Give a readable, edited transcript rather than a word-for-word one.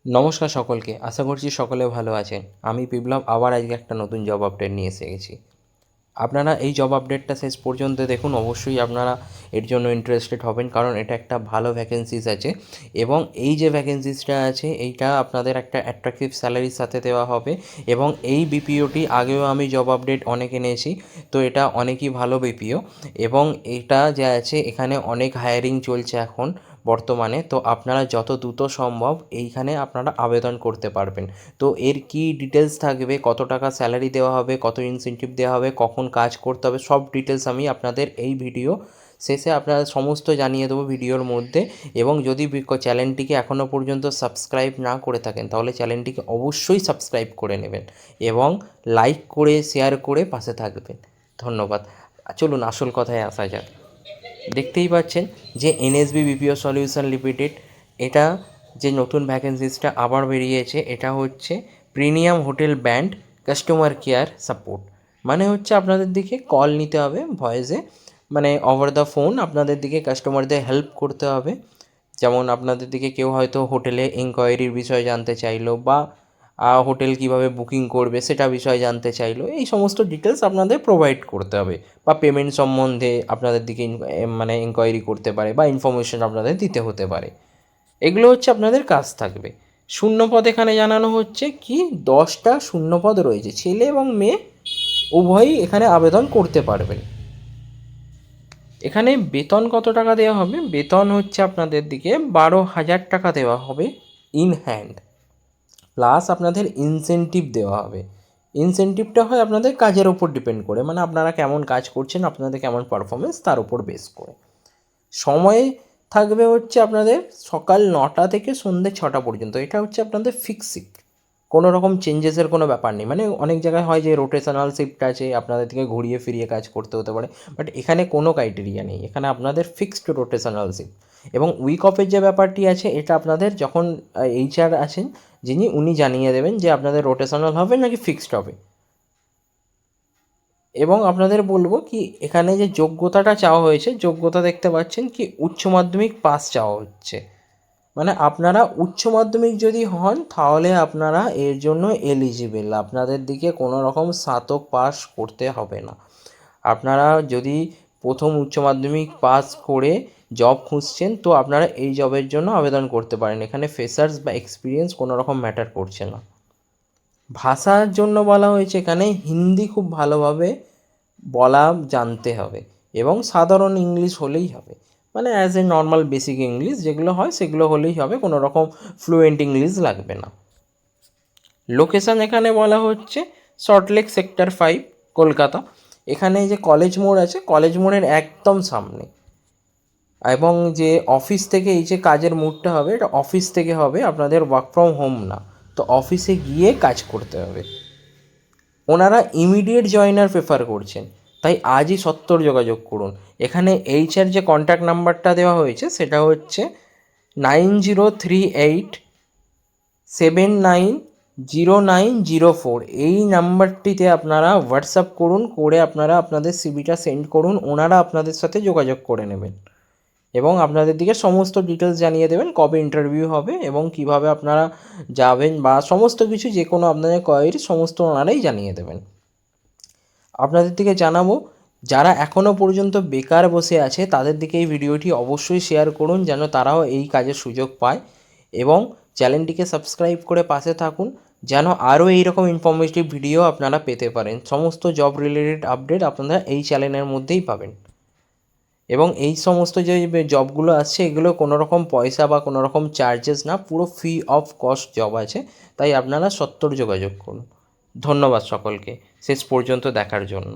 নমস্কার সকলকে, আশা করছি সকলে ভালো আছেন। আমি বিপ্লব আবার আজকে একটা নতুন জব আপডেট নিয়ে এসে গেছি। আপনারা এই জব আপডেটটা শেষ পর্যন্ত দেখুন, অবশ্যই আপনারা এর জন্য ইন্টারেস্টেড হবেন, কারণ এটা একটা ভালো ভ্যাকেন্সিস আছে এবং এই যে ভ্যাকেন্সিসটা আছে এইটা আপনাদের একটা অ্যাট্রাকটিভ স্যালারির সাথে দেওয়া হবে। এবং এই বিপিওটি আগেও আমি জব আপডেট অনেক এনেছি, তো এটা অনেকই ভালো বিপিও। এবং এটা যে আছে এখানে অনেক হায়ারিং চলছে এখন বর্তমানে, তো আপনারা যত দ্রুত সম্ভব এইখানে আপনারা আবেদন করতে পারবেন। তো এর কি ডিটেলস থাকবে, কত টাকা স্যালারি দেওয়া হবে, কত ইনসেন্টিভ দেওয়া হবে, কখন কাজ করতে হবে, সব ডিটেলস আমি আপনাদের এই ভিডিও শেষে আপনারা সমস্ত জানিয়ে দেবো ভিডিওর মধ্যে। এবং যদি চ্যানেলটিকে এখনও পর্যন্ত সাবস্ক্রাইব না করে থাকেন তাহলে চ্যানেলটিকে অবশ্যই সাবস্ক্রাইব করে নেবেন এবং লাইক করে শেয়ার করে পাশে থাকবেন। ধন্যবাদ। চলুন আসল কথায় আসা যাক। দেখতেই পাচ্ছেন যে এনএসবি বিপিও সলিউশন লিমিটেড, এটা যে নতুন ভ্যাকেন্সিসটা আবার বেরিয়েছে, এটা হচ্ছে premium hotel band customer care support. মানে হচ্ছে আপনাদের দিকে কল নিতে হবে ভয়েসে, মানে ওভার দ্য ফোন আপনাদের দিকে কাস্টমারদের হেল্প করতে হবে। যেমন আপনাদের দিকে কেউ হয়তো হোটেলে এনকোয়ারির বিষয়ে জানতে চাইলো, বা হোটেল কিভাবে বুকিং করবে সেটা বিষয়ে জানতে চাইলো, এই সমস্ত ডিটেলস আপনাদের প্রোভাইড করতে হবে। বা পেমেন্ট সম্বন্ধে আপনাদের দিকে মানে এনকোয়ারি করতে পারে বা ইনফরমেশন আপনাদের দিতে হতে পারে। এগুলো হচ্ছে আপনাদের কাজ থাকবে। শূন্যপদ এখানে জানানো হচ্ছে কি 10টা শূন্যপদ রয়েছে, ছেলে এবং মেয়ে উভয়ই এখানে আবেদন করতে পারবেন। এখানে বেতন কত টাকা দেওয়া হবে? বেতন হচ্ছে আপনাদের দিকে 12,000 টাকা দেওয়া হবে ইন হ্যান্ড, প্লাস আপনাদের ইনসেনটিভ দেওয়া হবে। ইনসেনটিভটা হয় আপনাদের কাজের ওপর ডিপেন্ড করে, মানে আপনারা কেমন কাজ করছেন, আপনাদের কেমন পারফরমেন্স তার উপর বেস করে। সময় থাকবে হচ্ছে আপনাদের সকাল 9টা থেকে সন্ধ্যে 6টা পর্যন্ত। এটা হচ্ছে আপনাদের ফিক্সড, কোনো রকম চেঞ্জেসের কোনো ব্যাপার নেই। মানে অনেক জায়গায় হয় যে রোটেশনাল শিফট আছে, আপনাদের থেকে ঘুরিয়ে ফিরিয়ে কাজ করতে হতে পারে, বাট এখানে কোনো ক্রাইটেরিয়া নেই, এখানে আপনাদের ফিক্সড রোটেশনাল শিফট। এবং উইক অফের যে ব্যাপারটি আছে এটা আপনাদের যখন এইচআর আছেন যিনি, উনি জানিয়ে দেবেন যে আপনাদের রোটেশনাল হবে নাকি ফিক্সড হবে। এবং আপনাদের বলবো কি এখানে যে যোগ্যতাটা চাওয়া হয়েছে, যোগ্যতা দেখতে পাচ্ছেন কি উচ্চ মাধ্যমিক পাস চাওয়া হচ্ছে। মানে আপনারা উচ্চ মাধ্যমিক যদি হন তাহলে আপনারা এর জন্য এলিজিবেল, আপনাদের দিকে কোনো রকম স্নাতক পাস করতে হবে না। আপনারা যদি প্রথম উচ্চ মাধ্যমিক পাস করে জব খুঁজছেন তো আপনারা এই জবের জন্য আবেদন করতে পারেন। এখানে ফ্রেশার্স বা এক্সপিরিয়েন্স কোনো রকম ম্যাটার করছে না। ভাষার জন্য বলা হয়েছে এখানে হিন্দি খুব ভালোভাবে বলা জানতে হবে এবং সাধারণ ইংলিশ হলেই হবে, মানে as a normal basic English যেগুলো হয় সেগুলো হলেই হবে, কোনো রকম ফ্লুয়েন্ট ইংলিশ লাগবে না। লোকেশান এখানে বলা হচ্ছে সল্টলেক সেক্টর 5 কলকাতা। এখানে যে কলেজ মোড় আছে, কলেজ মোড়ের একদম সামনে। এবং যে অফিস থেকে এই যে কাজের মুডটা হবে এটা অফিস থেকে হবে, আপনাদের ওয়ার্ক ফ্রম হোম না, তো অফিসে গিয়ে কাজ করতে হবে। ওনারা ইমিডিয়েট জয়েনার প্রেফার করছেন, তাই আজই সত্বর যোগাযোগ করুন। এখানে এইচআর যে কন্ট্যাক্ট নাম্বারটা দেওয়া হয়েছে সেটা হচ্ছে 9038790904। এই নাম্বারটিতে আপনারা হোয়াটসঅ্যাপ করুন, করে আপনারা আপনাদের সিভিটা সেন্ড করুন, ওনারা আপনাদের সাথে যোগাযোগ করে নেবেন এবং আপনাদের দিকে সমস্ত ডিটেলস জানিয়ে দেবেন কবে ইন্টারভিউ হবে এবং কিভাবে আপনারা যাবেন, বা সমস্ত কিছু যে কোনো আপনাদের কোয়ারি সমস্ত ওনারাই জানিয়ে দেবেন। আপনাদের দিকে জানাবো যারা এখনও পর্যন্ত বেকার বসে আছে তাদের দিকে এই ভিডিওটি অবশ্যই শেয়ার করুন যেন তারাও এই কাজের সুযোগ পায়, এবং চ্যানেলটিকে সাবস্ক্রাইব করে পাশে থাকুন যেন আরও এইরকম ইনফরমেটিভ ভিডিও আপনারা পেতে পারেন। সমস্ত জব রিলেটেড আপডেট আপনারা এই চ্যানেলের মধ্যেই পাবেন। এবং এই সমস্ত যে জবগুলো আসছে এগুলো কোনো রকম পয়সা বা কোনো রকম চার্জেস না, পুরো ফ্রি অফ কস্ট জব আছে, তাই আপনারা সত্বর যোগাযোগ করুন। ধন্যবাদ সকলকে শেষ পর্যন্ত দেখার জন্য।